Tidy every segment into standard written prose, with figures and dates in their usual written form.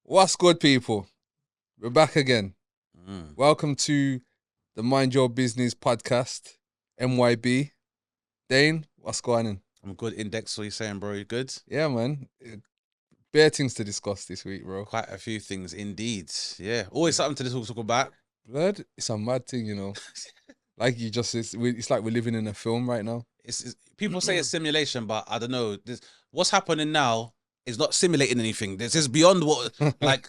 What's good, people? We're back again. Mm. Welcome to the Mind Your Business podcast, MYB. Dane, what's going on? I'm good. Index, what you saying, bro? You good? Yeah, man. Bare things to discuss this week, bro. Quite a few things, indeed. Yeah, always something to talk about. Blood, it's a mad thing, you know. Like you just, it's like we're living in a film right now. People say it's simulation, but I don't know. What's happening now is not simulating anything. This is beyond what. Like,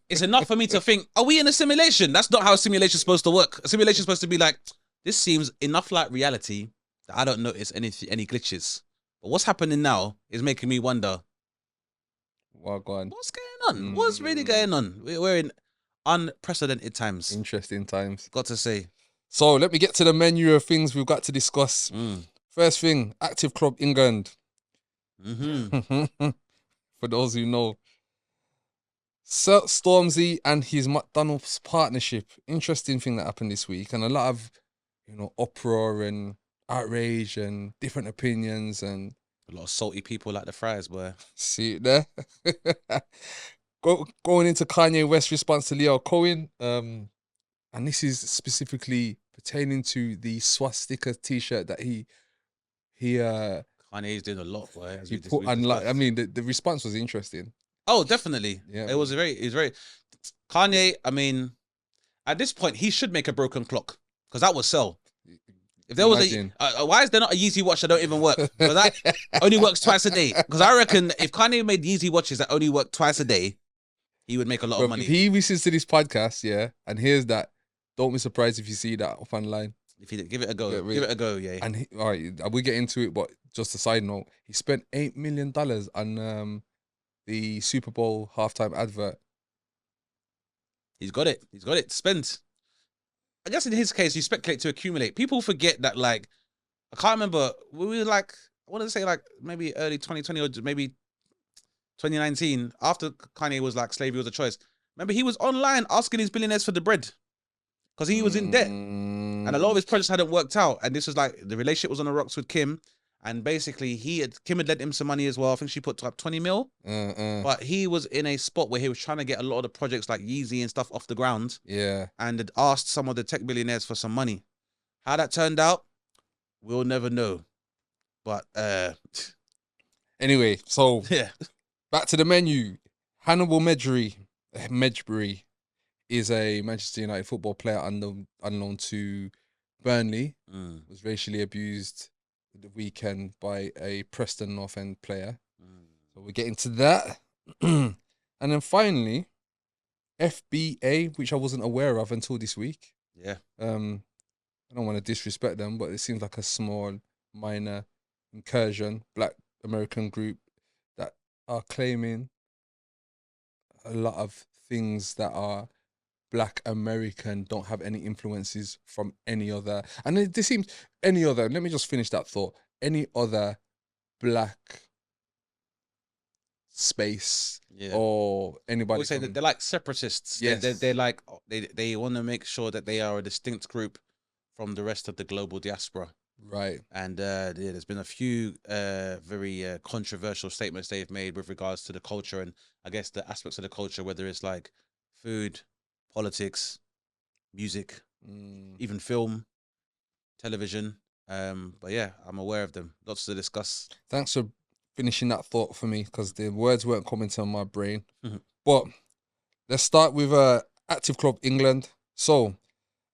it's enough for me to think: are we in a simulation? That's not how a simulation's supposed to work. A simulation's supposed to be like, this seems enough like reality that I don't notice any glitches. But what's happening now is making me wonder. Well, go on. What's going on? What's really going on? We're in unprecedented times. Interesting times. Got to say. So let me get to the menu of things we've got to discuss. Mm. First thing, Active Club England. Mm-hmm. For those who know, Stormzy and his McDonald's partnership. Interesting thing that happened this week, and a lot of uproar and outrage and different opinions and A lot of salty people like the fries, boy. see it there. Going into Kanye West's response to Leo Cohen, and this is specifically pertaining to the swastika T-shirt that he Kanye's doing a lot, boy. he put on. Like, I mean, the response was interesting. Oh, definitely. Yeah, It was very. Kanye. I mean, at this point, he should make a broken clock because that would sell. If there was why is there not a Yeezy watch that don't even work? Because that only works twice a day. Because I reckon if Kanye made Yeezy watches that only work twice a day, he would make a lot of money. If he listens to this podcast, yeah, and hears that, don't be surprised if you see that up online. If he give it a go, give it a go, yeah. And all right, we get into it, but just a side note, he spent $8 million on the Super Bowl halftime advert. He's got it. He's got it to spend. I guess in his case, you speculate to accumulate. People forget that, like, I can't remember. We were like, I want to say like maybe early 2020 or maybe 2019, after Kanye was like, slavery was a choice. Remember, he was online asking his billionaires for the bread because he was in debt. And a lot of his projects hadn't worked out. And this was like, the relationship was on the rocks with Kim. And basically, Kim had lent him some money as well. I think she put up 20 mil. But he was in a spot where he was trying to get a lot of the projects like Yeezy and stuff off the ground. Yeah. And had asked some of the tech billionaires for some money. How that turned out, we'll never know. But anyway, so yeah. Back to the menu. Hannibal Mejbri is a Manchester United football player unknown to Burnley. Was racially abused the weekend by a Preston North End player. So we'll get into that. And then finally, FBA, which I wasn't aware of until this week. Yeah. I don't want to disrespect them, but it seems like a small, minor incursion, Black American group that are claiming a lot of things that are Black American, don't have any influences from any other. And it seems any other, let me just finish that thought. Any other Black space or anybody. I would say that they're like separatists. Yes. They're like, they want to make sure that they are a distinct group from the rest of the global diaspora. Right. And there's been a few very controversial statements they've made with regards to the culture and I guess the aspects of the culture, whether it's like food, politics, music, even film, television. But yeah, I'm aware of them. Lots to discuss. Thanks for finishing that thought for me because the words weren't coming to my brain. But let's start with Active Club England. So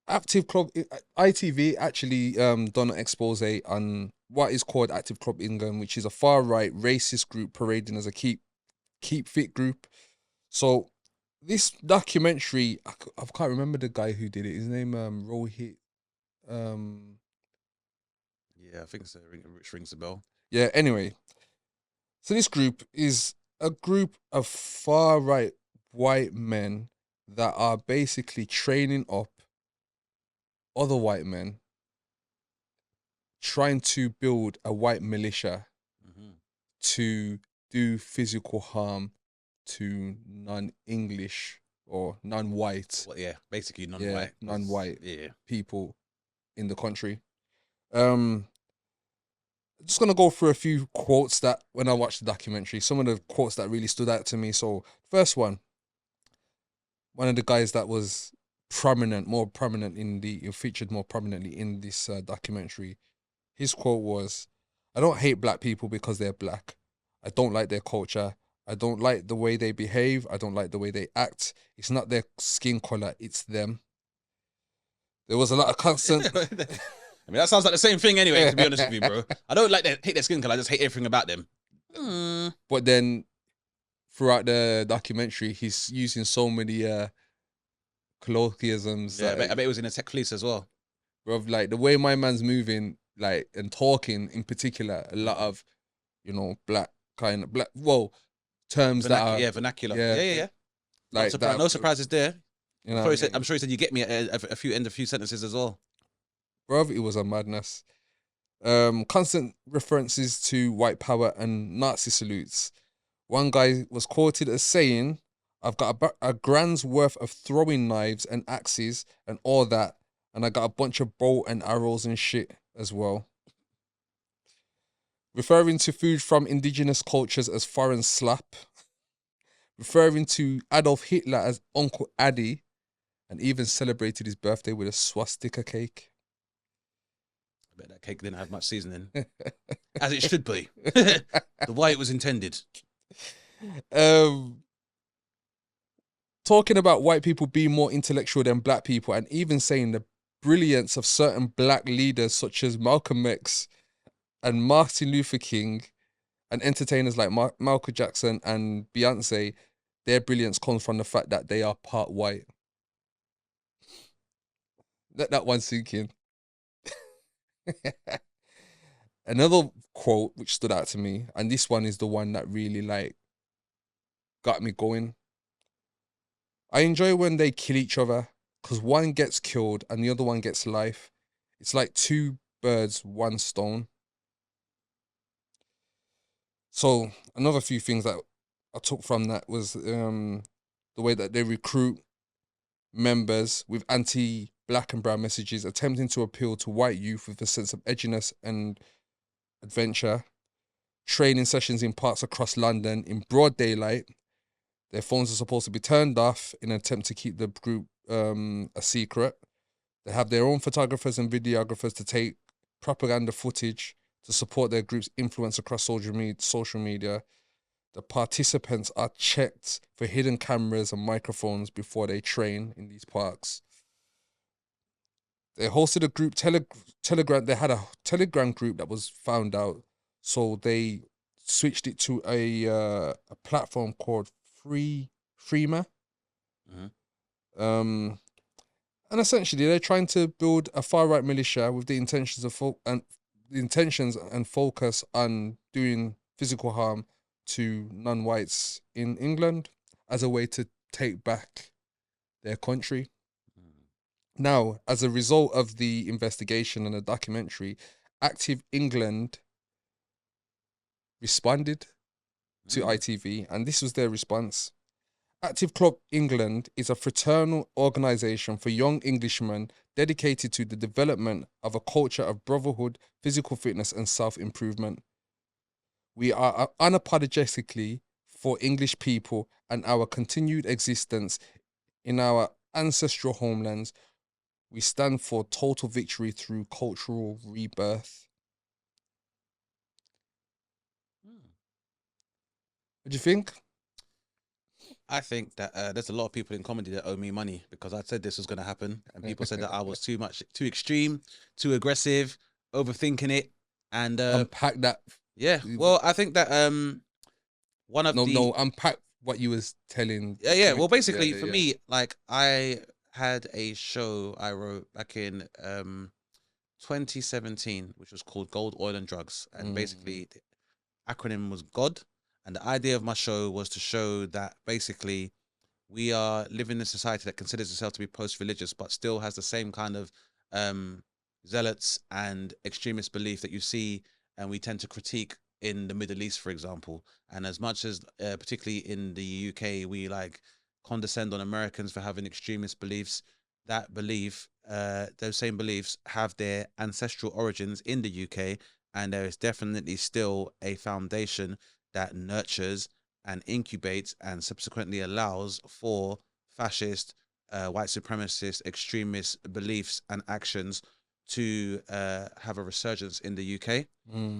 Active Club ITV actually done an expose on what is called Active Club England, which is a far right racist group parading as a keep fit group. So this documentary, I can't remember the guy who did it. His name Rohit. Yeah, I think so. Which rings a bell. Yeah. Anyway, so this group is a group of far right white men that are basically training up other white men, trying to build a white militia to do physical harm to non-English or non-white. Well, yeah, basically non-white. People in the country. Just gonna go through a few quotes that when I watched the documentary, some of the quotes that really stood out to me. So first one, one of the guys that was prominent, more prominent featured more prominently in this documentary. His quote was, "I don't hate black people because they're black. I don't like their culture. I don't like the way they behave. I don't like the way they act. It's not their skin color, it's them." There was a lot of constant. I mean, that sounds like the same thing anyway, to be honest with you, bro. I don't hate their skin color, I just hate everything about them. But then throughout the documentary, he's using so many colloquialisms. Yeah, I bet it was in a tech fleece as well. Bro, like the way my man's moving, like, and talking in particular, a lot of, black terms that are vernacular. yeah, Yeah. like that. No surprises there. You know, I'm sure he said you get me at a few sentences as well. bro, it was a madness. Constant references to white power and Nazi salutes. One guy was quoted as saying, "I've got a grand's worth of throwing knives and axes and all that, and I got a bunch of bow and arrows and shit as well." Referring to food from indigenous cultures as foreign slap. Referring to Adolf Hitler as Uncle Addy, and even celebrated his birthday with a swastika cake. I bet that cake didn't have much seasoning. As it should be. The way it was intended. Talking about white people being more intellectual than black people, and even saying the brilliance of certain black leaders such as Malcolm X and Martin Luther King, and entertainers like Michael Jackson and Beyonce, their brilliance comes from the fact that they are part white. Let that one sink in. Another quote which stood out to me, and this one is the one that really got me going. "I enjoy when they kill each other, because one gets killed and the other one gets life. It's like two birds, one stone." So another few things that I took from that was the way that they recruit members with anti-black and brown messages, attempting to appeal to white youth with a sense of edginess and adventure. Training sessions in parks across London in broad daylight. Their phones are supposed to be turned off in an attempt to keep the group a secret. They have their own photographers and videographers to take propaganda footage to support their group's influence across social media. The participants are checked for hidden cameras and microphones before they train in these parks. They hosted a group Telegram. They had a Telegram group that was found out, so they switched it to a platform called Freema. Mm-hmm. And essentially, they're trying to build a far right militia with the intentions and focus on doing physical harm to non-whites in England as a way to take back their country. Now, as a result of the investigation and the documentary, Active England responded to ITV, and this was their response. Active Club England is a fraternal organisation for young Englishmen dedicated to the development of a culture of brotherhood, physical fitness and self-improvement. We are unapologetically for English people and our continued existence in our ancestral homelands. We stand for total victory through cultural rebirth. What do you think? I think that there's a lot of people in comedy that owe me money because I said this was going to happen, and people said that I was too extreme, too aggressive, overthinking it, and unpack that. Yeah, well, I think that unpack what you was telling. Yeah. Well, basically, for me, like I had a show I wrote back in 2017, which was called Gold, Oil, and Drugs, and basically the acronym was God. And the idea of my show was to show that basically we are living in a society that considers itself to be post-religious, but still has the same kind of zealots and extremist belief that you see, and we tend to critique in the Middle East, for example. And as much as, particularly in the UK, we condescend on Americans for having extremist beliefs, that belief, those same beliefs have their ancestral origins in the UK, and there is definitely still a foundation that nurtures and incubates and subsequently allows for fascist, white supremacist, extremist beliefs and actions to have a resurgence in the UK.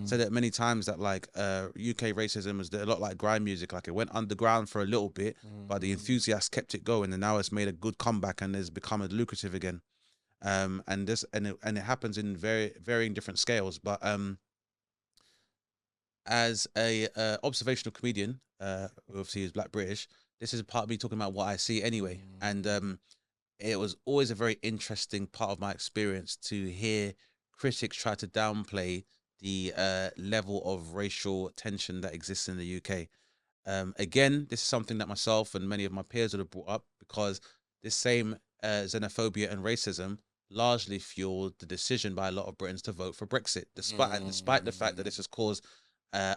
Said it many times that like UK racism was a lot like grime music. Like it went underground for a little bit, but the enthusiasts kept it going, and now it's made a good comeback and has become lucrative again. And it happens in very varying different scales. But as a observational comedian, who obviously is Black British, this is part of me talking about what I see anyway. And it was always a very interesting part of my experience to hear critics try to downplay the level of racial tension that exists in the UK. Again, this is something that myself and many of my peers would have brought up, because this same xenophobia and racism largely fueled the decision by a lot of Britons to vote for Brexit, despite the fact that this has caused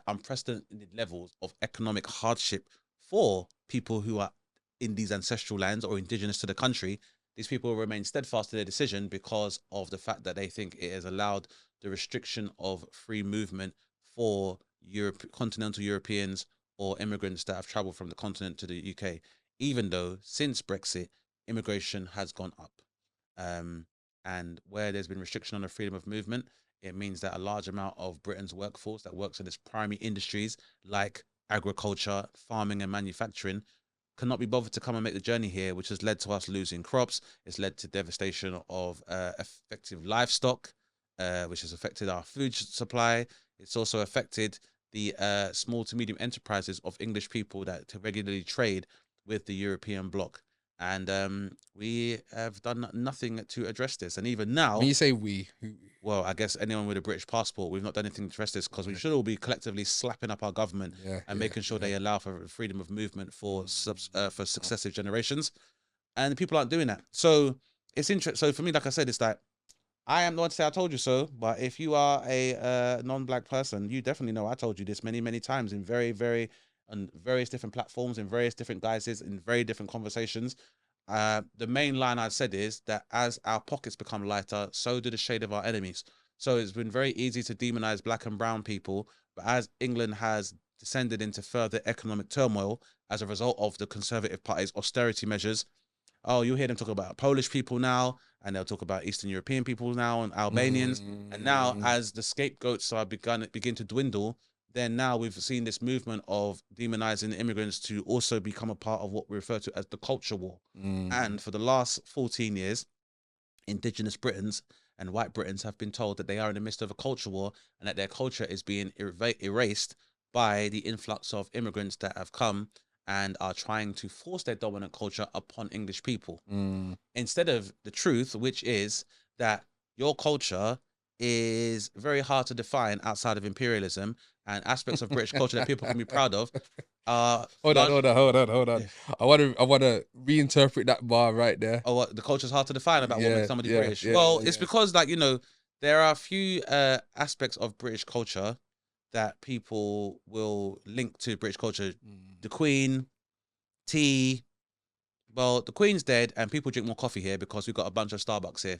unprecedented levels of economic hardship for people who are in these ancestral lands or indigenous to the country. These people remain steadfast to their decision because of the fact that they think it has allowed the restriction of free movement for continental Europeans or immigrants that have traveled from the continent to the UK, even though since Brexit, immigration has gone up. And where there's been restriction on the freedom of movement, it means that a large amount of Britain's workforce that works in its primary industries like agriculture, farming and manufacturing cannot be bothered to come and make the journey here, which has led to us losing crops. It's led to devastation of effective livestock, which has affected our food supply. It's also affected the small to medium enterprises of English people that regularly trade with the European bloc. And we have done nothing to address this. And even now, When you say we, well, I guess anyone with a British passport, we've not done anything to address this, because we should all be collectively slapping up our government and making sure they allow for freedom of movement for successive generations. And people aren't doing that. So it's interesting. So for me, like I said, it's like, I am the one to say I told you so, but if you are a non-black person, you definitely know I told you this many, many times in on various different platforms, in various different guises, in very different conversations. The main line I've said is that as our pockets become lighter, so do the shade of our enemies. So it's been very easy to demonize black and brown people, but as England has descended into further economic turmoil as a result of the Conservative Party's austerity measures, oh, you'll hear them talk about Polish people now, and they'll talk about Eastern European people now and Albanians. And now, as the scapegoats are begin to dwindle, then now we've seen this movement of demonizing immigrants to also become a part of what we refer to as the culture war. And for the last 14 years, indigenous Britons and white Britons have been told that they are in the midst of a culture war and that their culture is being erased by the influx of immigrants that have come and are trying to force their dominant culture upon English people. Instead of the truth, which is that your culture is very hard to define outside of imperialism, and aspects of British culture that people can be proud of. Hold on. Yeah. I want to reinterpret that bar right there. Oh, what, the culture's hard to define about what makes somebody British. It's because, like, there are a few aspects of British culture that people will link to British culture. The Queen, tea. Well, the Queen's dead, and people drink more coffee here because we've got a bunch of Starbucks here.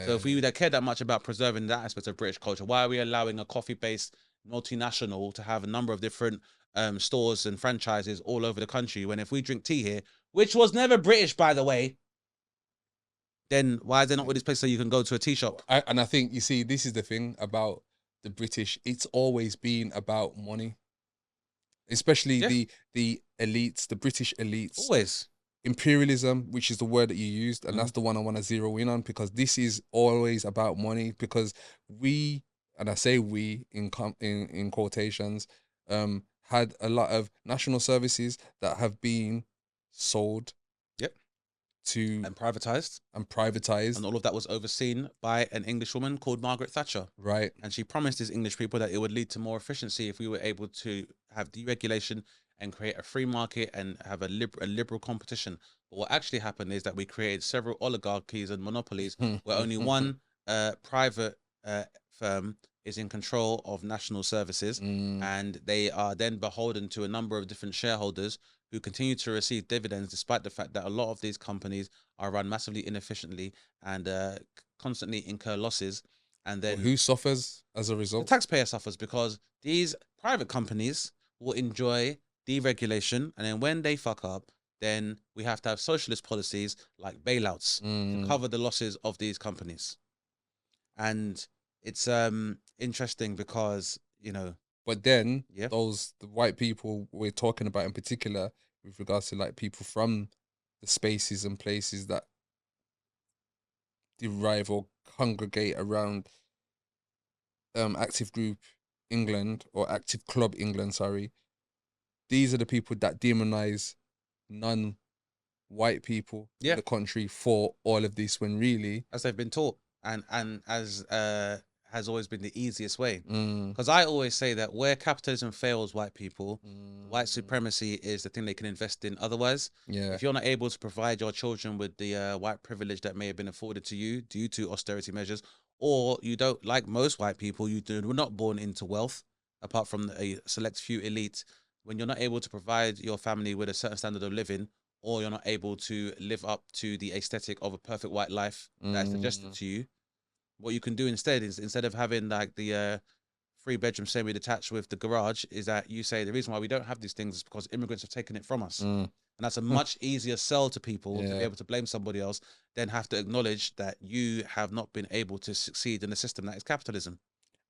So if we care that much about preserving that aspect of British culture, why are we allowing a coffee-based multinational to have a number of different stores and franchises all over the country, when if we drink tea here, which was never British, by the way, then why is there not all this place so you can go to a tea shop? I think, you see, this is the thing about the British. It's always been about money, especially the elites, the British elites. Always. Imperialism, which is the word that you used, and that's the one I want to zero in on, because this is always about money. Because we, and I say we in quotations, had a lot of national services that have been sold, and privatized, and all of that was overseen by an English woman called Margaret Thatcher. Right. And she promised these English people that it would lead to more efficiency if we were able to have deregulation and create a free market and have a liberal competition. But what actually happened is that we created several oligarchies and monopolies where only one private firm is in control of national services, and they are then beholden to a number of different shareholders who continue to receive dividends, despite the fact that a lot of these companies are run massively inefficiently and constantly incur losses. And then who suffers as a the result? taxpayer suffers, because these private companies will enjoy deregulation, and then when they fuck up, then we have to have socialist policies like bailouts to cover the losses of these companies. And it's interesting because, you know, But then yeah, the white people we're talking about in particular, with regards to like people from the spaces and places that derive or congregate around Active Group England or Active Club England, sorry. These are the people that demonize non-white people in yeah, the country for all of this, when really, as they've been taught, and as has always been the easiest way. mm, Because I always say that where capitalism fails white people, white mm, supremacy is the thing they can invest in. Otherwise, yeah, if you're not able to provide your children with the white privilege that may have been afforded to you due to austerity measures, or you don't, like most white people, were not born into wealth, apart from a select few elite. When you're not able to provide your family with a certain standard of living, or you're not able to live up to the aesthetic of a perfect white life that's suggested to you, what you can do instead is, instead of having like the 3-bedroom semi-detached with the garage, is that you say the reason why we don't have these things is because immigrants have taken it from us. mm, And that's a much easier sell to people to be yeah. able to blame somebody else than have to acknowledge that you have not been able to succeed in the system that is capitalism.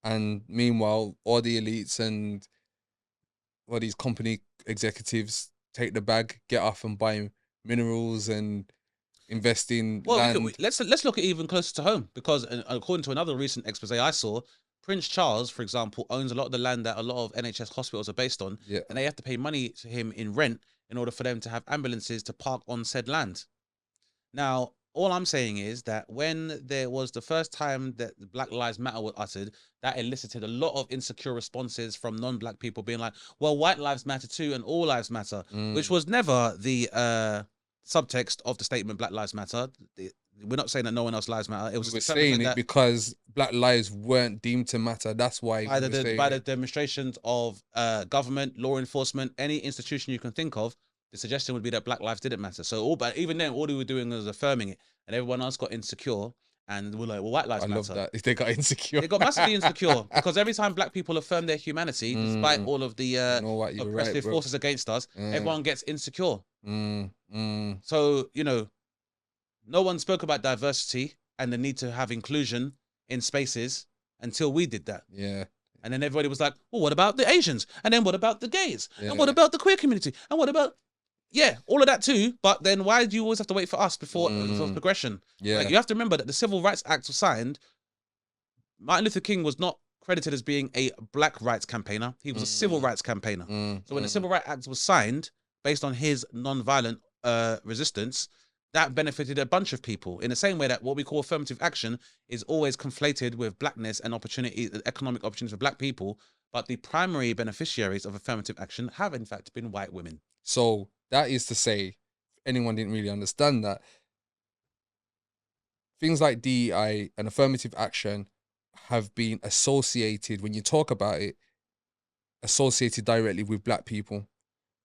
And meanwhile, all the elites and all these company executives take the bag, get off and buy minerals and invest in Well, land. let's look at even closer to home, because according to another recent expose I saw, Prince Charles, for example, owns a lot of the land that a lot of NHS hospitals are based on, Yeah. and they have to pay money to him in rent in order for them to have ambulances to park on said land. Now, all I'm saying is that when there was the first time that Black Lives Matter was uttered, that elicited a lot of insecure responses from non-black people being like, well, white lives matter too, and all lives matter, which was never the subtext of the statement Black Lives Matter. We're not saying that no one else lives matter. It was We just were determined saying it that because Black lives weren't deemed to matter. That's why by we were saying by the it. demonstrations of government, law enforcement, any institution you can think of, the suggestion would be that Black lives didn't matter. So but even then, all they were doing was affirming it, and everyone else got insecure, and we're like, well, white I lives love matter. that. If they got insecure. They got massively insecure because every time black people affirm their humanity, despite Mm, all of the you know what? You were right, oppressive bro. forces against us, everyone gets insecure. Mm, mm, So, you know, no one spoke about diversity and the need to have inclusion in spaces until we did that. yeah. And then everybody was like, well, what about the Asians? And then what about the gays? Yeah. And what about the queer community? And what about, yeah, all of that too. But then why do you always have to wait for us before for progression? Yeah. Like, you have to remember that the Civil Rights Act was signed. Martin Luther King was not credited as being a black rights campaigner. He was a civil rights campaigner. So when the Civil Rights Act was signed, based on his non-violent resistance, that benefited a bunch of people in the same way that what we call affirmative action is always conflated with blackness and opportunity, economic opportunities for black people. But the primary beneficiaries of affirmative action have in fact been white women. So that is to say, anyone didn't really understand that, things like DEI and affirmative action have been associated, when you talk about it, associated directly with black people.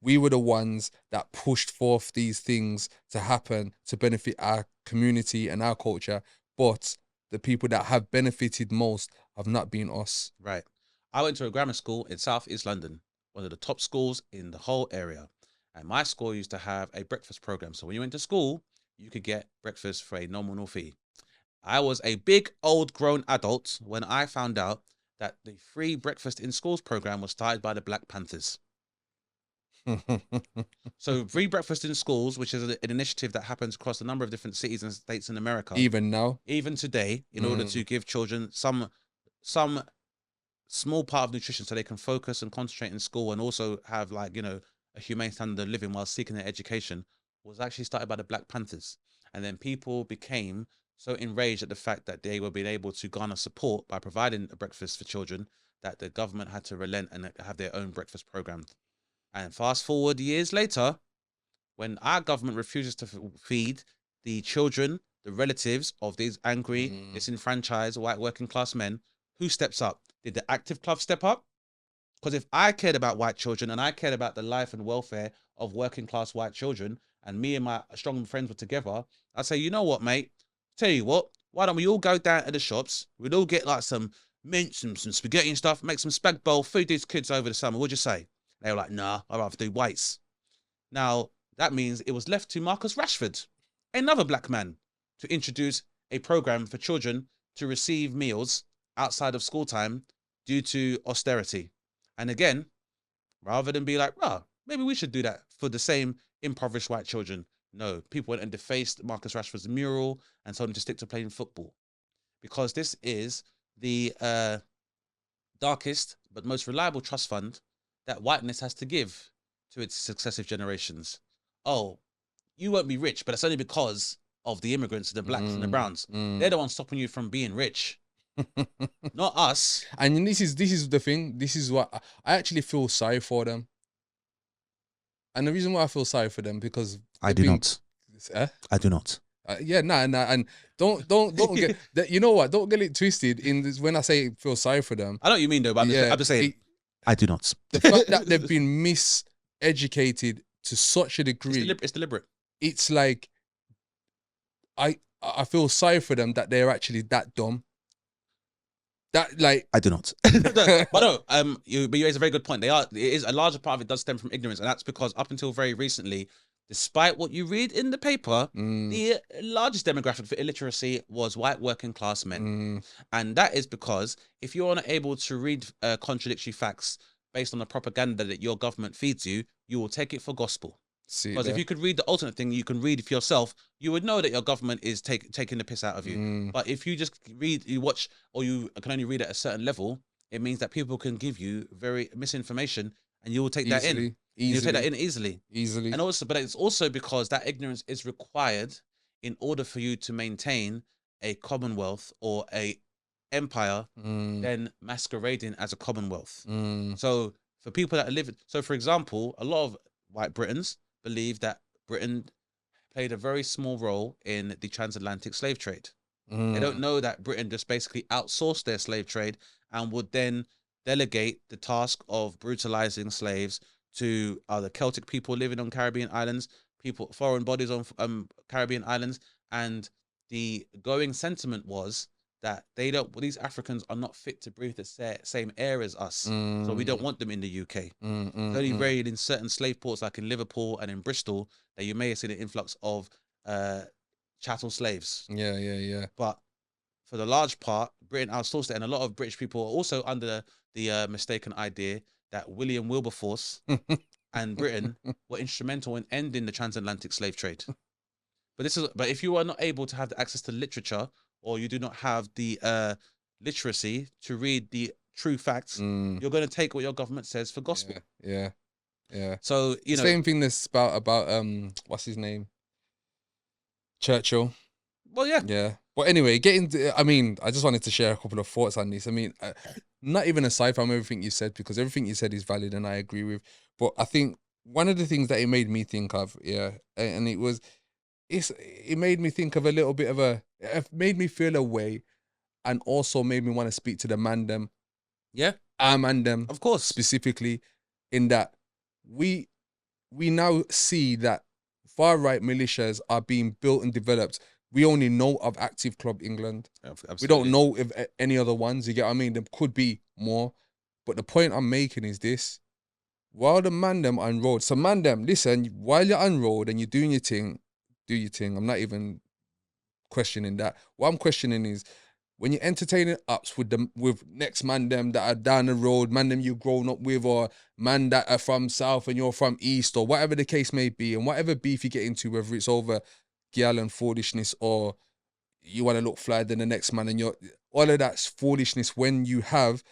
We were the ones that pushed forth these things to happen to benefit our community and our culture. But the people that have benefited most have not been us. Right. I went to a grammar school in South East London, one of the top schools in the whole area. And my school used to have a breakfast program. So when you went to school, you could get breakfast for a nominal fee. I was a big old grown adult when I found out that the free breakfast in schools program was started by the Black Panthers. So free breakfast in schools, which is an initiative that happens across a number of different cities and states in America, Even now, even today, in order to give children some small part of nutrition so they can focus and concentrate in school and also have, like, you know, a humane standard of living while seeking their education, was actually started by the Black Panthers. And then people became so enraged at the fact that they were being able to garner support by providing a breakfast for children that the government had to relent and have their own breakfast program. And fast forward years later, when our government refuses to feed the children, the relatives of these angry, disenfranchised white working class men, who steps up? Did the Active Club step up? Because if I cared about white children and I cared about the life and welfare of working class white children, and me and my strong friends were together, I'd say, you know what, mate? Tell you what, why don't we all go down to the shops? We'd all get like some mince and some spaghetti and stuff, make some spag bowl, feed these kids over the summer. What'd you say? They were like, nah, I'd rather do weights. Now, that means it was left to Marcus Rashford, another black man, to introduce a program for children to receive meals outside of school time due to austerity. And again, rather than be like, maybe we should do that for the same impoverished white children. No, people went and defaced Marcus Rashford's mural and told him to stick to playing football. Because this is the darkest but most reliable trust fund that whiteness has to give to its successive generations. Oh, you won't be rich, but it's only because of the immigrants, the blacks and the browns. They're the ones stopping you from being rich. Not us. And this is the thing. This is what I actually feel sorry for them. And the reason why I feel sorry for them because I do not. I do not. And don't get that. You know what? Don't get it twisted. In this, when I say feel sorry for them, I know what you mean though. But I'm just saying, I do not. The fact that they've been miseducated to such a degree, it's deliberate. It's like I feel sorry for them that they're actually that dumb. That like I do not. But no, you raise a very good point. It is a larger part of it does stem from ignorance, and that's because up until very recently, despite what you read in the paper, the largest demographic for illiteracy was white working class men. And that is because if you're not able to read contradictory facts based on the propaganda that your government feeds you, you will take it for gospel. Because if you could read the alternate thing, you can read for yourself, you would know that your government is taking the piss out of you. But if you just read, you watch, or you can only read at a certain level, it means that people can give you very misinformation and you will take that in. You'll take that in easily. And also, but it's also because that ignorance is required in order for you to maintain a commonwealth or a empire, then masquerading as a commonwealth. So for people that live, so for example, a lot of white Britons believe that Britain played a very small role in the transatlantic slave trade. They don't know that Britain just basically outsourced their slave trade and would then delegate the task of brutalizing slaves to other Celtic people living on Caribbean islands, foreign bodies on Caribbean islands, and the going sentiment was that these Africans are not fit to breathe the same air as us, so we don't want them in the UK. It's only varied in certain slave ports like in Liverpool and in Bristol that you may have seen an influx of chattel slaves. Yeah. But for the large part, Britain outsourced it, and a lot of British people are also under the mistaken idea that William Wilberforce and Britain were instrumental in ending the transatlantic slave trade. But if you are not able to have the access to literature, or you do not have the literacy to read the true facts, you're going to take what your government says for gospel. Yeah. So, same thing this about what's his name? Churchill. Well, yeah. Yeah. But anyway, I just wanted to share a couple of thoughts on this. I mean, not even aside from everything you said, because everything you said is valid and I agree with. But I think one of the things that it made me think of, and it made me think of a little bit of it made me feel a way, and also made me want to speak to the man them. Yeah. Our man them. Of course. Specifically, in that we now see that far-right militias are being built and developed. We only know of Active Club England. Absolutely. We don't know if any other ones, you get what I mean? There could be more. But the point I'm making is this. While the man them on road, so man them, listen, while you're on road and you're doing your thing, do your thing. I'm not even questioning that. What I'm questioning is when you're entertaining ups with next man them that are down the road, man them you've grown up with, or man that are from south and you're from east, or whatever the case may be, and whatever beef you get into, whether it's over gyal and foolishness, or you want to look flyer than the next man, and all of that's foolishness when you have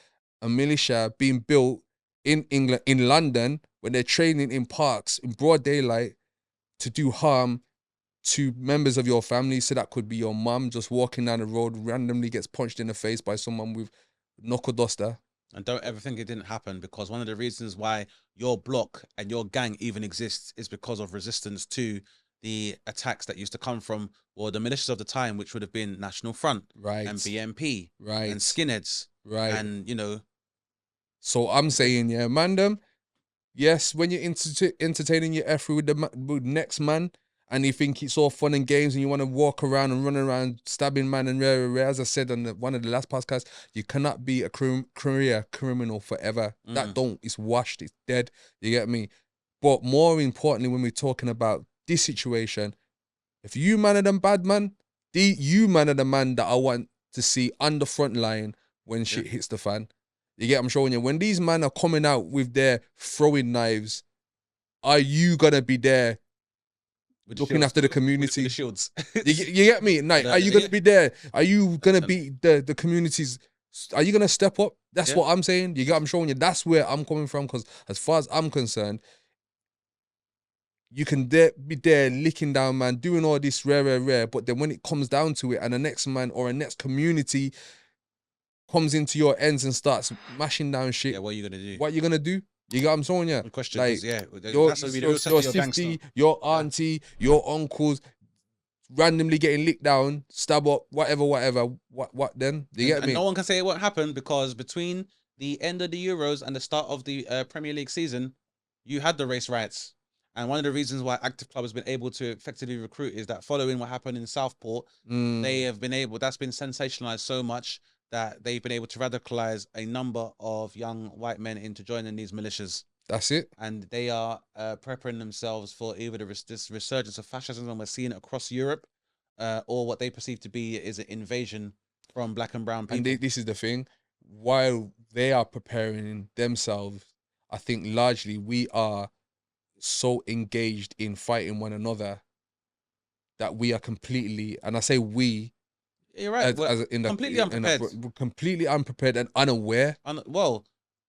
a militia being built in England, in London, when they're training in parks in broad daylight to do harm to members of your family. So that could be your mum just walking down the road, randomly gets punched in the face by someone with knuckle duster. And don't ever think it didn't happen, because one of the reasons why your block and your gang even exists is because of resistance to the attacks that used to come from, the militias of the time, which would have been National Front, right, and BNP, right, and skinheads, right, and So I'm saying, yeah, man, them. Yes, when you're entertaining your F with the next man, and you think it's all fun and games, and you want to walk around and run around stabbing man and rare, as I said on one of the last podcasts, you cannot be a career criminal forever. That it's washed, it's dead. You get me? But more importantly, when we're talking about this situation, if you man are them bad man, you man are the man that I want to see on the front line when shit hits the fan. You get what I'm showing you? When these men are coming out with their throwing knives, are you gonna be there With looking shields. after the community? With the shields. You get me? Like, are you gonna be there? Are you gonna be the community's? Are you gonna step up? That's what I'm saying. You get what I'm showing you? That's where I'm coming from. Because as far as I'm concerned, you can be there licking down, man, doing all this rare. But then when it comes down to it, and the next man or a next community comes into your ends and starts mashing down shit, what are you gonna do? What are you gonna do? You get what I'm saying? Yeah. Good question. Like, Your 50, your auntie, your uncles, randomly getting licked down, stab up, whatever. What then? Do you get me? And no one can say it won't happen, because between the end of the Euros and the start of the Premier League season, you had the race riots. And one of the reasons why Active Club has been able to effectively recruit is that following what happened in Southport, they have been able, that's been sensationalized so much that they've been able to radicalize a number of young white men into joining these militias. That's it. And they are preparing themselves for either this resurgence of fascism, and we're seeing it across Europe, or what they perceive to be is an invasion from black and brown people. And this is the thing. While they are preparing themselves, I think largely we are so engaged in fighting one another that we are completely, and I say we, you're right, completely unprepared. Completely unprepared and unaware. Well,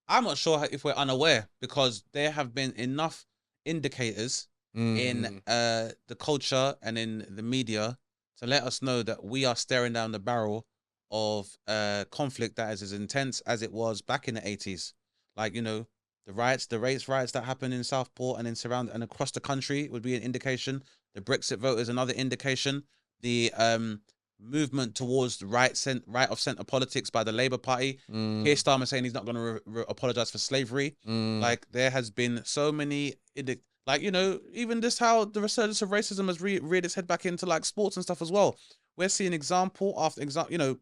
I'm not sure if we're unaware, because there have been enough indicators in the culture and in the media to let us know that we are staring down the barrel of conflict that is as intense as it was back in the 80s. Like, you know, the race riots that happened in Southport and in and across the country would be an indication. The Brexit vote is another indication. The movement towards the right of centre politics by the Labour Party. Keir Starmer saying he's not going to apologise for slavery. Like, there has been so many, like, you know, even this how the resurgence of racism has reared its head back into like sports and stuff as well. We're seeing example after example,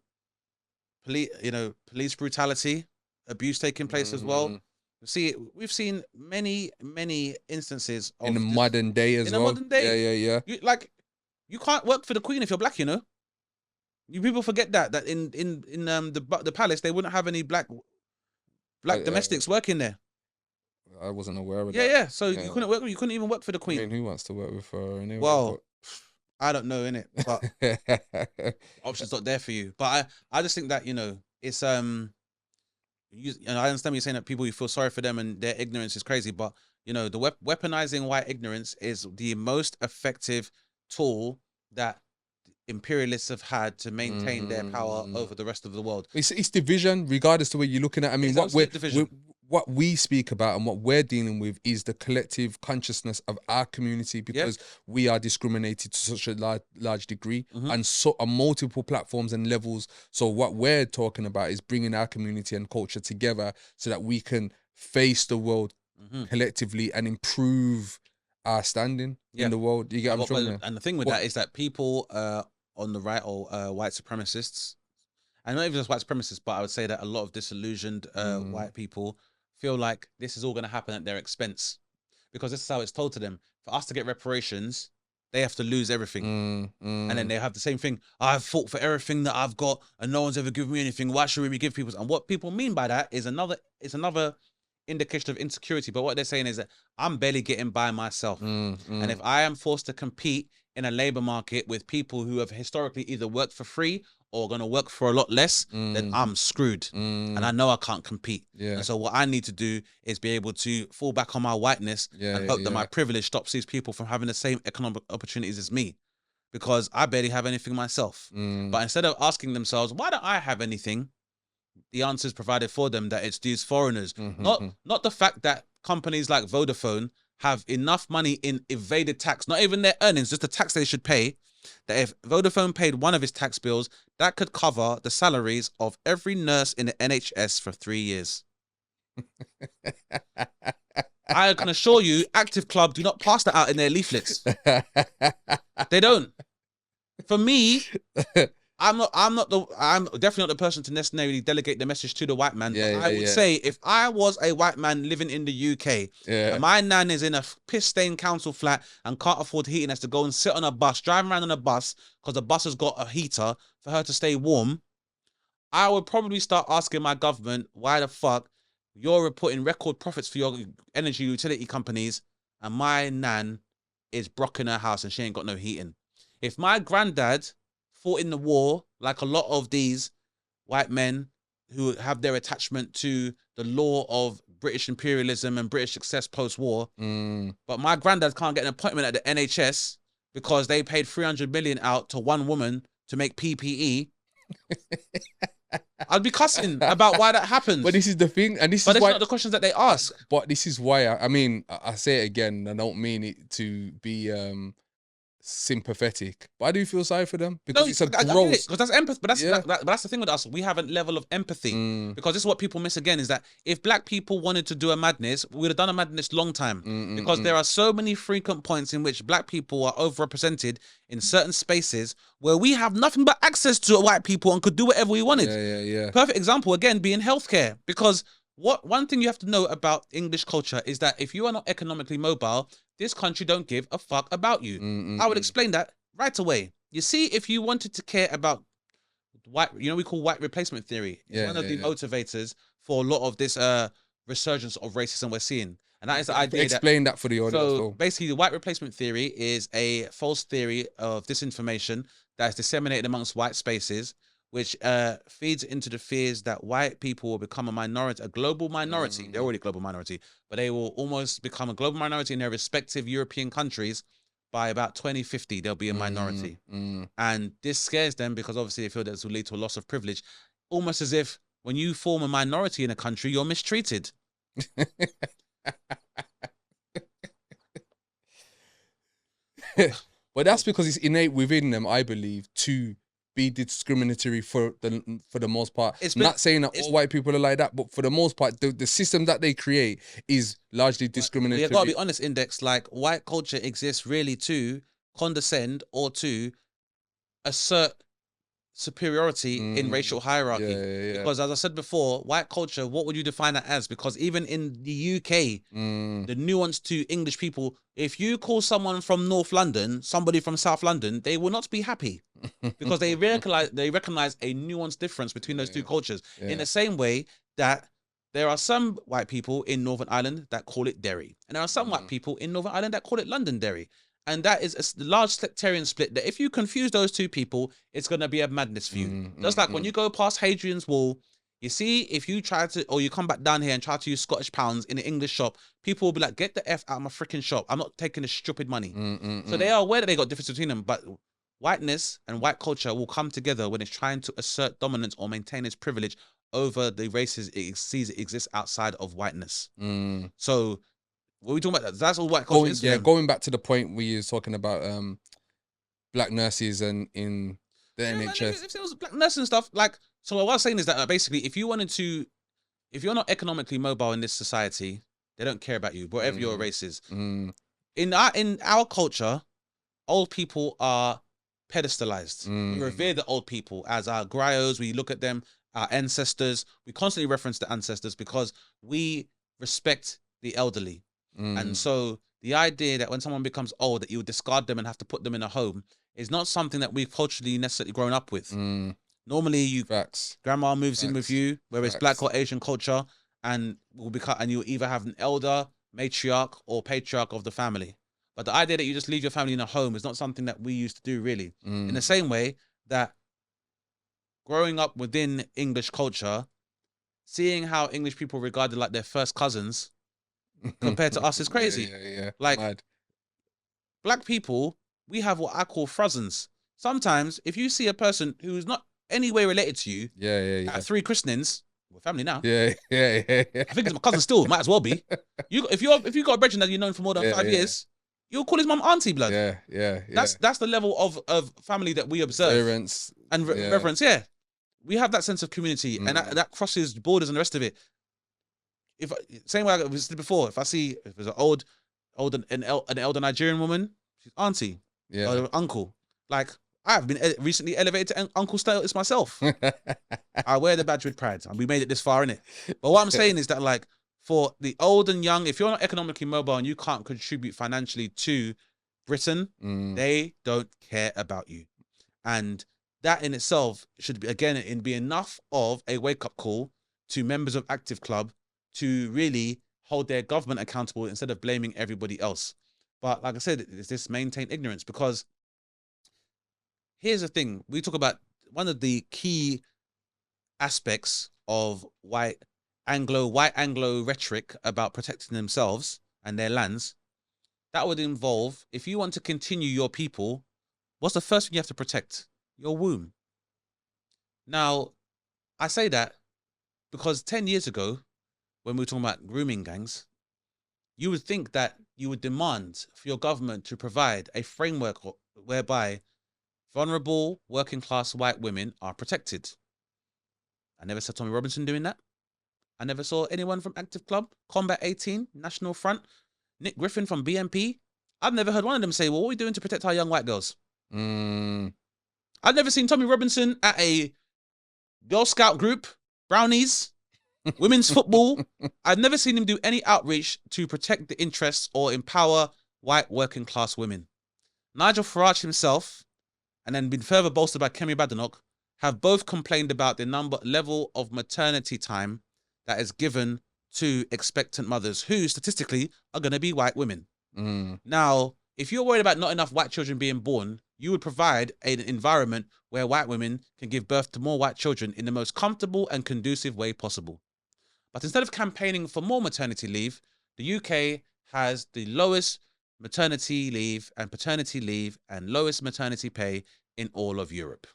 police brutality, abuse taking place as well. We've seen many instances of in the modern day as well. Modern day. Yeah. You can't work for the Queen if you're black, you know. You people forget that in the palace they wouldn't have any black domestics working there. I wasn't aware of that. Yeah. So you couldn't work. You couldn't even work for the Queen. I mean, who wants to work with her anyway? Well, I don't know, innit? But options not there for you. But I just think that, you know, it's and I understand you're saying that people, you feel sorry for them and their ignorance is crazy, but you know, the weaponizing white ignorance is the most effective tool that imperialists have had to maintain their power over the rest of the world. It's division, regardless to where you're looking at. I mean, what we speak about and what we're dealing with is the collective consciousness of our community, because we are discriminated to such a large degree and so on multiple platforms and levels. So what we're talking about is bringing our community and culture together so that we can face the world collectively and improve our standing in the world. You get what I'm saying? And the thing with that is that people on the right, or white supremacists, and not even just white supremacists, but I would say that a lot of disillusioned white people feel like this is all going to happen at their expense, because this is how it's told to them. For us to get reparations, they have to lose everything. And then they have the same thing. I've fought for everything that I've got and no one's ever given me anything. Why should we give people? And what people mean by that is another indication of insecurity. But what they're saying is that I'm barely getting by myself. And if I am forced to compete in a labor market with people who have historically either worked for free or going to work for a lot less, then I'm screwed. And I know I can't compete. And so what I need to do is be able to fall back on my whiteness and hope that my privilege stops these people from having the same economic opportunities as me, because I barely have anything myself. But instead of asking themselves, why don't I have anything? The answer is provided for them that it's these foreigners. Not the fact that companies like Vodafone have enough money in evaded tax, not even their earnings, just the tax they should pay, that if Vodafone paid one of his tax bills, that could cover the salaries of every nurse in the NHS for 3 years. I can assure you, Active Club do not pass that out in their leaflets. They don't. For me, I'm definitely not the person to necessarily delegate the message to the white man. Yeah, but I would say if I was a white man living in the UK, and my nan is in a piss-stained council flat and can't afford heating, has to go and sit on a bus, driving around on a bus because the bus has got a heater for her to stay warm, I would probably start asking my government why the fuck you're reporting record profits for your energy utility companies and my nan is brocking her house and she ain't got no heating. If my granddad fought in the war, like a lot of these white men who have their attachment to the law of British imperialism and British success post-war, but my granddad can't get an appointment at the NHS because they paid 300 million out to one woman to make PPE, I'd be cussing about why that happens. But this is the thing, and this but is why. But it's not the questions that they ask. But this is why, I mean, I say it again, I don't mean it to be sympathetic, but I do feel sorry for them because it's a gross. Because that's empathy. But that's the thing with us. We have a level of empathy because this is what people miss again, is that if black people wanted to do a madness, we would have done a madness long time. Because there are so many frequent points in which black people are overrepresented in certain spaces where we have nothing but access to white people and could do whatever we wanted. Yeah. Perfect example again being healthcare, because one thing you have to know about English culture is that if you are not economically mobile, this country don't give a fuck about you. I would explain that right away. You see, if you wanted to care about white, we call white replacement theory. It's one of the motivators for a lot of this resurgence of racism we're seeing. And that is the idea. Explain that for the audience. So basically, the white replacement theory is a false theory of disinformation that is disseminated amongst white spaces, which feeds into the fears that white people will become a minority, a global minority. They're already a global minority, but they will almost become a global minority in their respective European countries. By about 2050, they'll be a minority. And this scares them because obviously they feel that this will lead to a loss of privilege, almost as if when you form a minority in a country, you're mistreated. But that's because it's innate within them, I believe, to be discriminatory for the most part. Not saying that all white people are like that, but for the most part, the system that they create is largely discriminatory. You gotta be honest, Index. Like, white culture exists really to condescend or to assert superiority in racial hierarchy. Because as I said before, white culture, what would you define that as? Because even in the UK, the nuance to English people, if you call someone from North London somebody from South London, they will not be happy because they recognize a nuanced difference between those two cultures. In the same way that there are some white people in Northern Ireland that call it Derry, and there are some white people in Northern Ireland that call it Londonderry. And that is a large sectarian split that if you confuse those two people, it's going to be a madness for you. Just like when you go past Hadrian's Wall, you see, if you try to, or you come back down here and try to use Scottish pounds in an English shop, people will be like, get the F out of my freaking shop. I'm not taking this stupid money. So they are aware that they got difference between them, but whiteness and white culture will come together when it's trying to assert dominance or maintain its privilege over the races it sees it exists outside of whiteness. So what are we talking about? That's all white culture. Going back to the point where you were talking about black nurses and in the NHS. Man, if there was black nurses and stuff, like, so what I was saying is that basically, if you're not economically mobile in this society, they don't care about you, whatever your race is. In our culture, old people are pedestalized. We revere the old people as our griots. We look at them, our ancestors. We constantly reference the ancestors because we respect the elderly. And so the idea that when someone becomes old that you would discard them and have to put them in a home is not something that we've culturally necessarily grown up with. Normally, grandma moves in with you, whether it's black or Asian culture, and you either have an elder, matriarch, or patriarch of the family. But the idea that you just leave your family in a home is not something that we used to do, really. In the same way that growing up within English culture, seeing how English people regarded like their first cousins compared to us is crazy. Like, mad. Black people, we have what I call frozens. Sometimes, if you see a person who's not any way related to you, at 3 christenings, we're family now. I think it's my cousin still. Might as well be. If you got a brethren that you've known for more than 5 years, you'll call his mum auntie blood. That's the level of family that we observe and reverence. We have that sense of community, and that crosses borders and the rest of it. Same way I said before, if there's an elder Nigerian woman, she's auntie, or uncle. Like, I've been recently elevated to Uncle Status myself. I wear the badge with pride, and we made it this far, innit? But what I'm saying is that, like, for the old and young, if you're not economically mobile and you can't contribute financially to Britain, they don't care about you. And that in itself should be, again, be enough of a wake-up call to members of Active Club to really hold their government accountable instead of blaming everybody else. But like I said, it's this maintained ignorance, because here's the thing. We talk about one of the key aspects of white Anglo rhetoric about protecting themselves and their lands. That would involve, if you want to continue your people, what's the first thing you have to protect? Your womb. Now, I say that because 10 years ago, when we were talking about grooming gangs, you would think that you would demand for your government to provide a framework whereby vulnerable working class white women are protected. I never saw Tommy Robinson doing that. I never saw anyone from Active Club, Combat 18, National Front, Nick Griffin from BNP. I've never heard one of them say, well, what are we doing to protect our young white girls? I've never seen Tommy Robinson at a Girl Scout group, Brownies, women's football. I've never seen him do any outreach to protect the interests or empower white working class women. Nigel Farage himself, and then been further bolstered by Kemi Badenoch, have both complained about the level of maternity time that is given to expectant mothers who statistically are going to be white women. Now, if you're worried about not enough white children being born, you would provide an environment where white women can give birth to more white children in the most comfortable and conducive way possible. But instead of campaigning for more maternity leave, the UK has the lowest maternity leave and paternity leave and lowest maternity pay in all of Europe.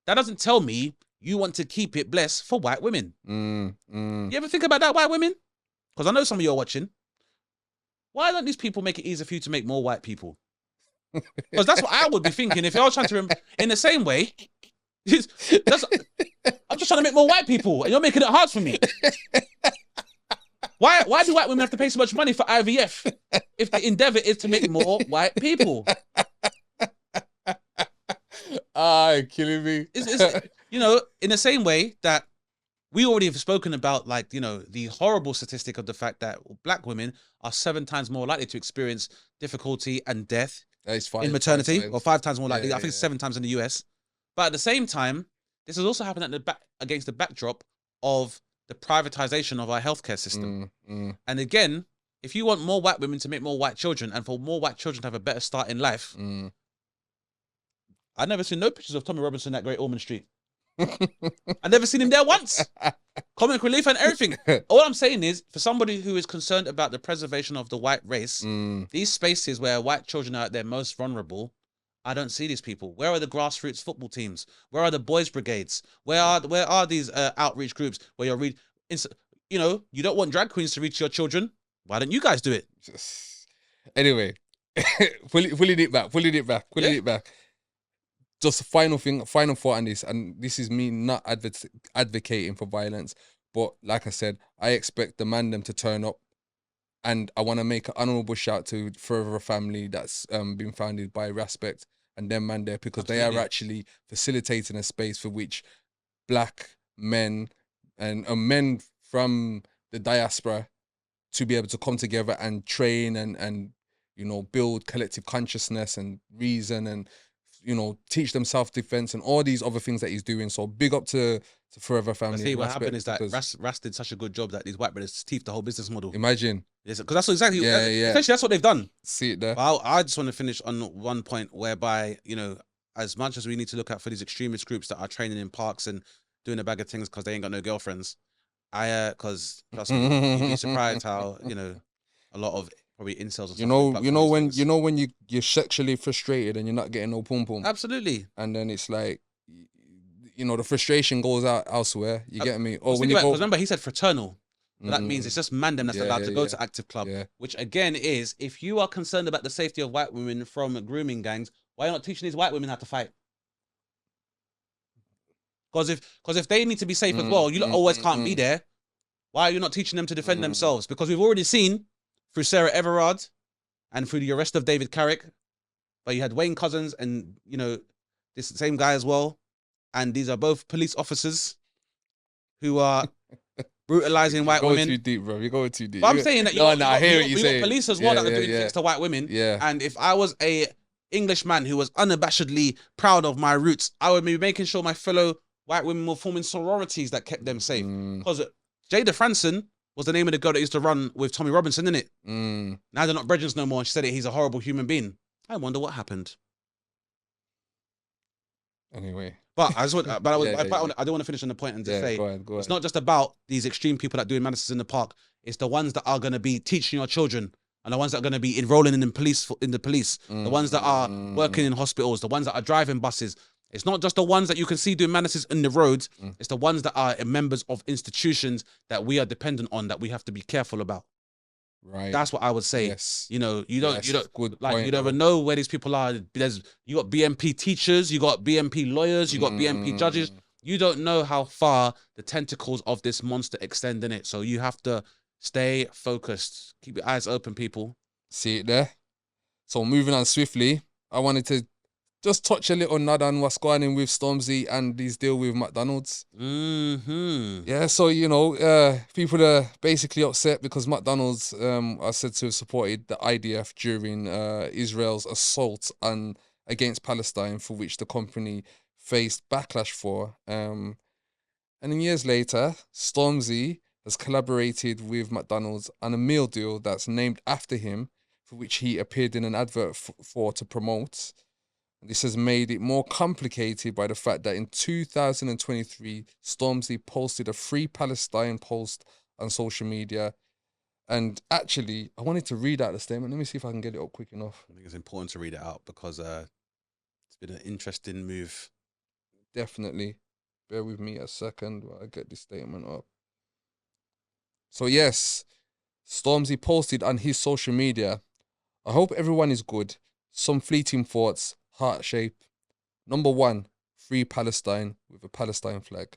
That doesn't tell me you want to keep it blessed for white women. You ever think about that, white women? Because I know some of you are watching. Why don't these people make it easier for you to make more white people? Because that's what I would be thinking if I was trying to in the same way. I'm just trying to make more white people, and you're making it hard for me. Why do white women have to pay so much money for IVF if the endeavor is to make more white people? Killing me. It's, you know, in the same way that we already have spoken about, like, you know, the horrible statistic of the fact that black women are 7 times more likely to experience difficulty and death in maternity, or 5 times more likely. I think it's 7 times in the US. But at the same time, this has also happened against the backdrop of the privatization of our healthcare system. And again, if you want more white women to make more white children and for more white children to have a better start in life, I've never seen no pictures of Tommy Robinson at Great Ormond Street. I've never seen him there once. Comic relief and everything. All I'm saying is, for somebody who is concerned about the preservation of the white race, these spaces where white children are at their most vulnerable, I don't see these people. Where are the grassroots football teams? Where are the boys' brigades? Where are these outreach groups where you're you know, you don't want drag queens to reach your children. Why don't you guys do it? Anyway, pulling it back. Just final thought on this, and this is me not advocating for violence, but like I said, I expect the mandem to turn up, and I want to make an honourable shout to Forever Family that's been founded by Respect and them man there, because they are actually facilitating a space for which black men and men from the diaspora to be able to come together and train and you know, build collective consciousness and reason and, you know, teach them self-defense and all these other things that he's doing. So big up to Forever Family. See, what happened is that Ras did such a good job that these white brothers teethed the whole business model. Imagine. Yes, because that's exactly, essentially that's what they've done. See it there. But I just want to finish on one point whereby, you know, as much as we need to look out for these extremist groups that are training in parks and doing a bag of things because they ain't got no girlfriends, because trust me, you'd be surprised how, you know, a lot of probably incels and stuff. You know when you're sexually frustrated and you're not getting no pum pum. Absolutely. And then it's like, you know, the frustration goes out elsewhere. You get me? Or when you go, because remember he said fraternal. That means it's just mandem that's allowed to go to Active Club, which again is, if you are concerned about the safety of white women from grooming gangs, why are you not teaching these white women how to fight? Because if they need to be safe as well, you always can't be there. Why are you not teaching them to defend themselves? Because we've already seen through Sarah Everard and through the arrest of David Carrick, but you had Wayne Couzens and, you know, this same guy as well, and these are both police officers who are brutalizing white You're going women. too deep, bro. You're going too deep. But I'm saying that I hear what you you're got saying. police as well that are doing yeah. things to white women. Yeah. And if I was a Englishman who was unabashedly proud of my roots, I would be making sure my fellow white women were forming sororities that kept them safe. Because Jada Franson was the name of the girl that used to run with Tommy Robinson, innit? Now they're not brethren no more. And she said he's a horrible human being. I wonder what happened. Anyway. But I just want, I don't want to finish on the point and just say, go ahead. It's not just about these extreme people that doing madnesses in the park. It's the ones that are going to be teaching your children, and the ones that are going to be enrolling in the police, the ones that are working in hospitals, the ones that are driving buses. It's not just the ones that you can see doing madnesses in the roads. It's the ones that are members of institutions that we are dependent on, that we have to be careful about. Right. That's what I would say. Yes. You know, you don't good like point, you never know where these people are. You got BMP teachers, you got BMP lawyers, you got BMP judges. You don't know how far the tentacles of this monster extend in it. So you have to stay focused. Keep your eyes open, people. See it there? So moving on swiftly, I wanted to just touch a little nod on what's going on with Stormzy and his deal with McDonald's. Yeah, so, you know, people are basically upset because McDonald's are said to have supported the IDF during Israel's assault against Palestine, for which the company faced backlash for. And then years later, Stormzy has collaborated with McDonald's on a meal deal that's named after him, for which he appeared in an advert for to promote. This has made it more complicated by the fact that in 2023, Stormzy posted a Free Palestine post on social media. And actually, I wanted to read out the statement. Let me see if I can get it up quick enough. I think it's important to read it out because it's been an interesting move. Definitely. Bear with me a second while I get this statement up. So yes, Stormzy posted on his social media, "I hope everyone is good. Some fleeting thoughts. Heart shape. Number 1, free Palestine with a Palestine flag.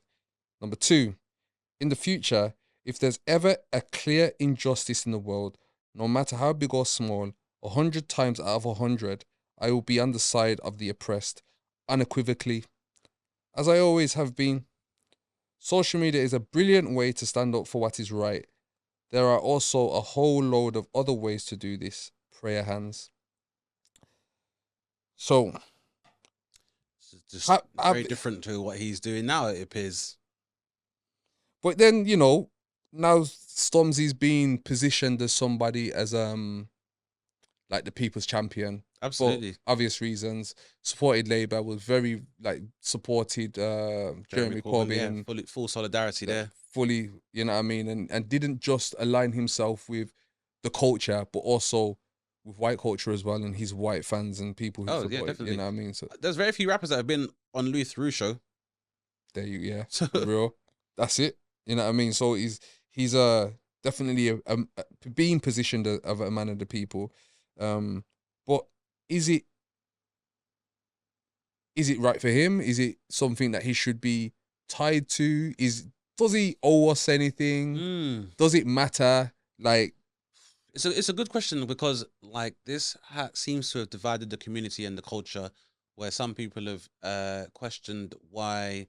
Number 2, in the future, if there's ever a clear injustice in the world, no matter how big or small, 100 times out of 100, I will be on the side of the oppressed, unequivocally, as I always have been. Social media is a brilliant way to stand up for what is right. There are also a whole load of other ways to do this. Prayer hands." So, it's just very different to what he's doing now, it appears. But then, you know, now Stormzy's being positioned as somebody as like the people's champion. Absolutely. For obvious reasons. Supported Labour, was very supported Jeremy Corbyn. Yeah, full solidarity there. Fully, you know what I mean? And didn't just align himself with the culture, but also with white culture as well, and his white fans and people who support it, definitely. you know what I mean? So there's very few rappers that have been on Louis Theroux show. There you, for real. That's it. You know what I mean? So he's definitely a being positioned of a man of the people. But is it right for him? Is it something that he should be tied to? Does he owe us anything? Does it matter? Like, it's a good question because like this seems to have divided the community and the culture, where some people have questioned why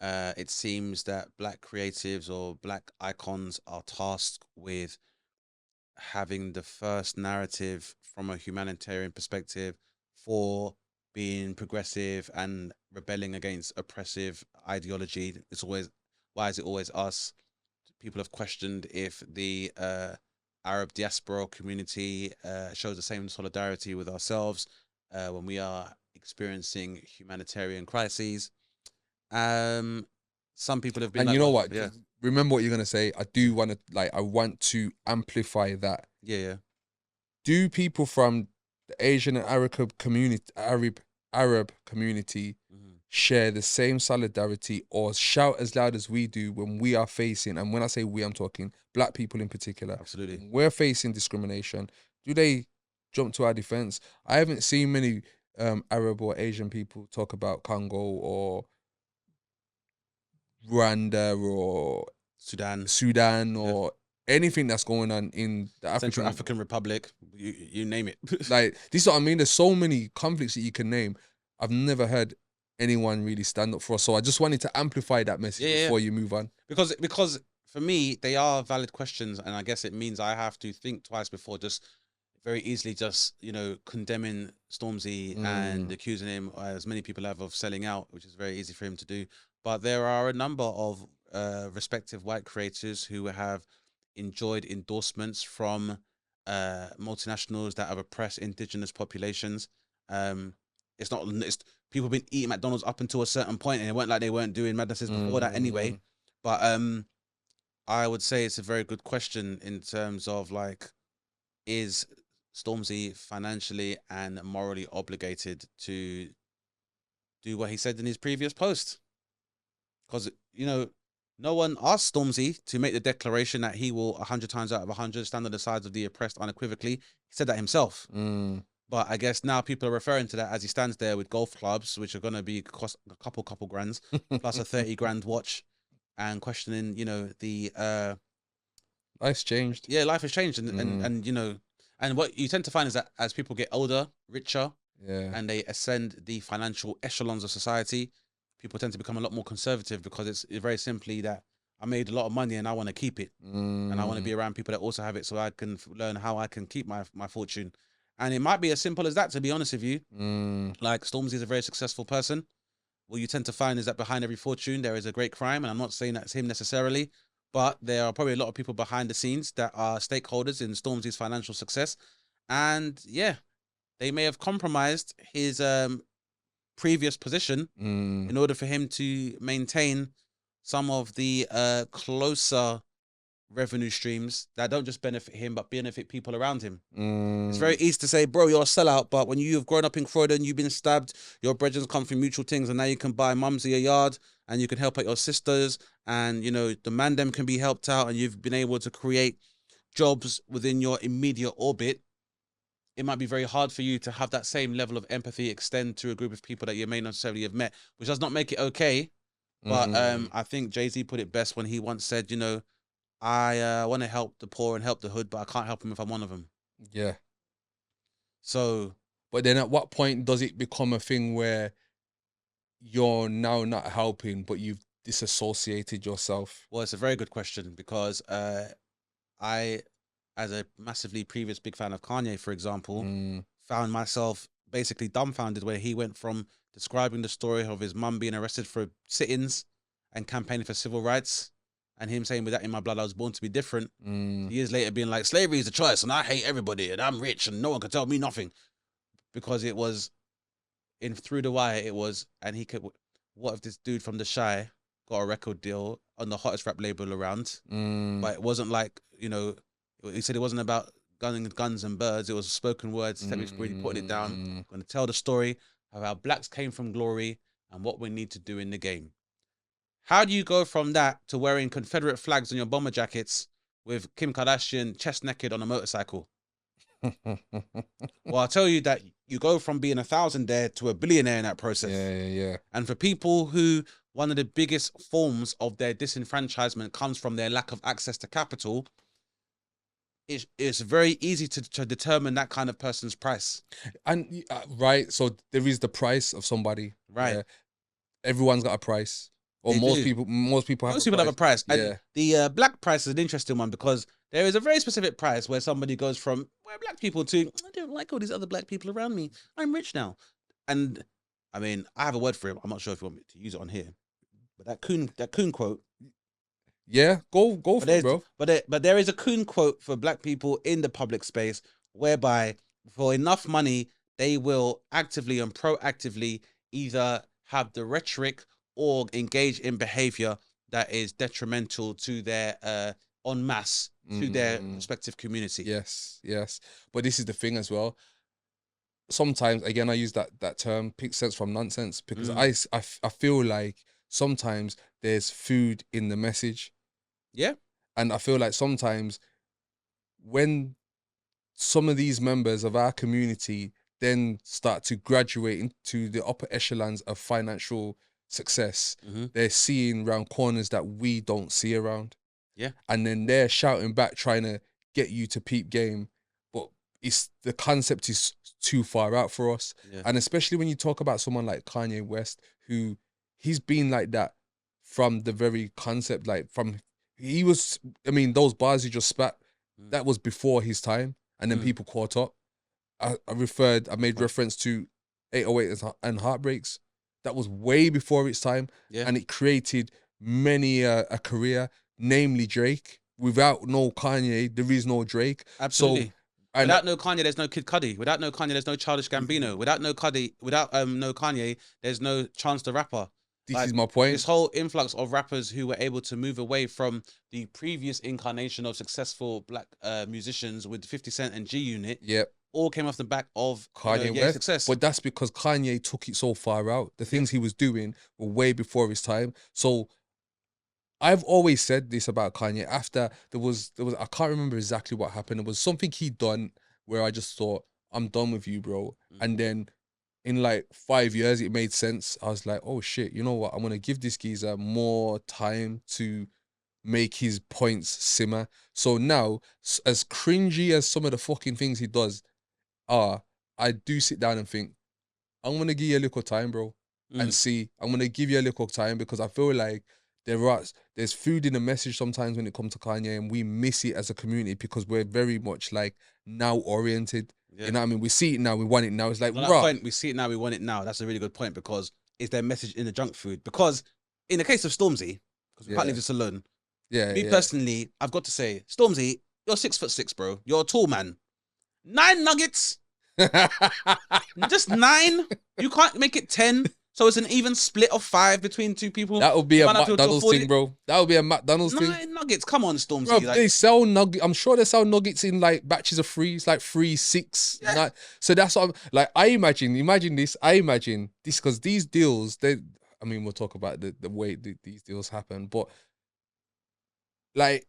it seems that black creatives or black icons are tasked with having the first narrative from a humanitarian perspective for being progressive and rebelling against oppressive ideology. Why is it always us? People have questioned if the Arab diaspora community shows the same solidarity with ourselves when we are experiencing humanitarian crises. Some people have been, and like, you know what? Yeah. Remember what you're gonna say. I want to amplify that. Yeah. Do people from the Asian and Arab community share the same solidarity or shout as loud as we do when we are facing, and when I say we, I'm talking black people in particular. Absolutely. When we're facing discrimination. Do they jump to our defense? I haven't seen many Arab or Asian people talk about Congo or Rwanda or Sudan or anything that's going on in the Central African Republic, you name it. Like, this is what I mean. There's so many conflicts that you can name. I've never heard anyone really stand up for us. So I just wanted to amplify that message before you move on. Because for me, they are valid questions, and I guess it means I have to think twice before just very easily just, you know, condemning Stormzy and accusing him, as many people have, of selling out, which is very easy for him to do. But there are a number of respective white creators who have enjoyed endorsements from multinationals that have oppressed indigenous populations. It's not, it's people been eating McDonald's up until a certain point, and it weren't like they weren't doing madnesses before that anyway. But I would say it's a very good question in terms of like, is Stormzy financially and morally obligated to do what he said in his previous post? Because, you know, no one asked Stormzy to make the declaration that he will 100 times out of 100 stand on the sides of the oppressed unequivocally. He said that himself. But I guess now people are referring to that as he stands there with golf clubs, which are going to be cost a couple grands, plus a 30 grand watch, and questioning, you know, the life's changed. Yeah, life has changed, and you know, and what you tend to find is that as people get older, richer, and they ascend the financial echelons of society, people tend to become a lot more conservative, because it's very simply that I made a lot of money and I want to keep it, and I want to be around people that also have it, so I can learn how I can keep my fortune. And it might be as simple as that, to be honest with you. Like, Stormzy is a very successful person. What you tend to find is that behind every fortune there is a great crime, and I'm not saying that's him necessarily, but there are probably a lot of people behind the scenes that are stakeholders in Stormzy's financial success. And yeah, they may have compromised his previous position in order for him to maintain some of the closer revenue streams that don't just benefit him but benefit people around him. It's very easy to say, bro, you're a sellout, but when you've grown up in Croydon, you've been stabbed, your brethren come from mutual things, and now you can buy mumsy a yard, and you can help out your sisters, and you know the man them can be helped out, and you've been able to create jobs within your immediate orbit. It might be very hard for you to have that same level of empathy extend to a group of people that you may not necessarily have met, which does not make it okay. But I think Jay-Z put it best when he once said, you know, I want to help the poor and help the hood, but I can't help them if I'm one of them. Yeah. So, but then at what point does it become a thing where you're now not helping, but you've disassociated yourself? Well, it's a very good question, because I, as a massively previous big fan of Kanye, for example, found myself basically dumbfounded where he went from describing the story of his mum being arrested for sit-ins and campaigning for civil rights, and him saying, with that in my blood, I was born to be different. Years later being like, slavery is a choice and I hate everybody and I'm rich and no one can tell me nothing. Because it was, in Through the Wire, it was, and he could, what if this dude from The Shy got a record deal on the hottest rap label around? But it wasn't like, you know, he said it wasn't about guns and birds. It was spoken words. He's really putting it down. Going to tell the story of how blacks came from glory and what we need to do in the game. How do you go from that to wearing Confederate flags on your bomber jackets with Kim Kardashian chest naked on a motorcycle? Well, I'll tell you that you go from being a thousandaire to a billionaire in that process. Yeah. And for people who, one of the biggest forms of their disenfranchisement comes from their lack of access to capital, it's very easy to determine that kind of person's price. And right, so there is the price of somebody. Right. Everyone's got a price. Or most people have a price. And the black price is an interesting one, because there is a very specific price where somebody goes from, we're black people, to, I don't like all these other black people around me, I'm rich now. And I mean, I have a word for it. I'm not sure if you want me to use it on here, but that coon quote. Yeah, go for it, bro. But there is a coon quote for black people in the public space, whereby for enough money, they will actively and proactively either have the rhetoric or engage in behavior that is detrimental to their en masse, to their respective community. Yes. But this is the thing as well. Sometimes, again, I use that term, pick sense from nonsense, because I feel like sometimes there's food in the message. Yeah. And I feel like sometimes when some of these members of our community then start to graduate into the upper echelons of financial success, they're seeing round corners that we don't see around. Yeah. And then they're shouting back, trying to get you to peep game. But it's the concept is too far out for us. Yeah. And especially when you talk about someone like Kanye West, who he's been like that from the very concept, like I mean, those bars he just spat, that was before his time. And then people caught up. I made reference to 808 and Heartbreaks. That was way before its time. Yeah. And it created many a career, namely Drake. Without no Kanye, there is no Drake. Absolutely. So, without no Kanye, there's no Kid Cudi. Without no Kanye, there's no Childish Gambino. Without no Kanye, there's no Chance the Rapper. This is my point. This whole influx of rappers who were able to move away from the previous incarnation of successful black musicians with 50 Cent and G Unit. Yep. All came off the back of Kanye West. success. But that's because Kanye took it so far out. The things he was doing were way before his time. So I've always said this about Kanye. After there was I can't remember exactly what happened. It was something he'd done where I just thought, I'm done with you, bro. And then in like 5 years, it made sense. I was like, oh shit, you know what? I'm gonna give this geezer more time to make his points simmer. So now, as cringy as some of the fucking things he does are, I do sit down and think, I'm gonna give you a little time, bro, and see. I'm gonna give you a little time because I feel like there's food in the message sometimes when it comes to Kanye, and we miss it as a community because we're very much like now oriented. Yeah. You know what I mean? We see it now, we want it now. It's like, point, we see it now, we want it now. That's a really good point because is there message in the junk food? Because in the case of Stormzy, because we can't leave this alone. Me personally, I've got to say, Stormzy, you're 6'6", bro. You're a tall man. 9 nuggets. Just 9. You can't make it 10. So it's an even split of 5 between 2 people. That would be a McDonald's thing, bro. That would be a McDonald's thing. 9 nuggets. Come on, Stormzy. Bro, they sell nuggets. I'm sure they sell nuggets in like batches of 3. It's like 3, 6. Yeah. 9. So that's what I'm like. I imagine this because these deals, we'll talk about the way these deals happen, but like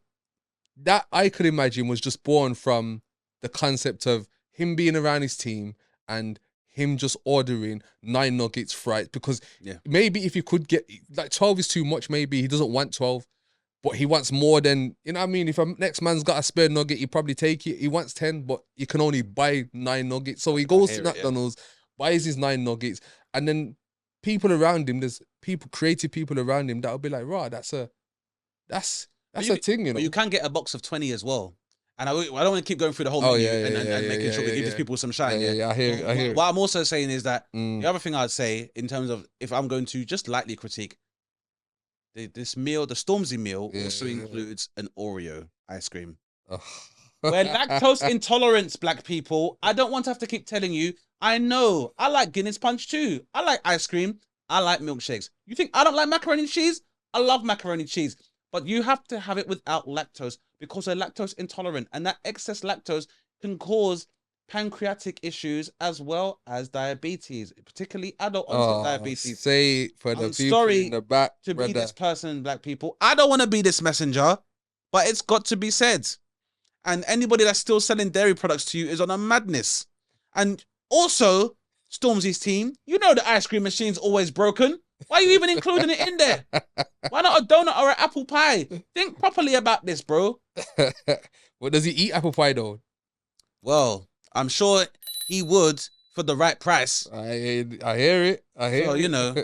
that I could imagine was just born from the concept of him being around his team and him just ordering 9 nuggets fried because maybe if you could get like 12 is too much, maybe he doesn't want 12, but he wants more than, you know what I mean? If a next man's got a spare nugget, he probably take it. He wants 10, but you can only buy 9 nuggets. So he goes to McDonald's, buys his 9 nuggets, and then people around him, there's creative people around him that'll be like, right, that's a thing, you know. But you can get a box of 20 as well. And I don't want to keep going through the whole menu and making sure we give these people some shine. I hear. What I'm also saying is that the other thing I'd say in terms of if I'm going to just lightly critique this meal, the Stormzy meal also includes an Oreo ice cream. We're lactose intolerant, black people. I don't want to have to keep telling you. I know. I like Guinness Punch too. I like ice cream. I like milkshakes. You think I don't like macaroni and cheese? I love macaroni and cheese. But you have to have it without lactose because they're lactose intolerant. And that excess lactose can cause pancreatic issues as well as diabetes, particularly adult onset diabetes. Say for the people in the back, to be this person, black people. I don't want to be this messenger, but it's got to be said. And anybody that's still selling dairy products to you is on a madness. And also, Stormzy's team, you know the ice cream machine's always broken. Why are you even including it in there? Why not a donut or an apple pie? Think properly about this, bro. Well, does he eat apple pie though? Well, I'm sure he would for the right price. I hear it. So, you know,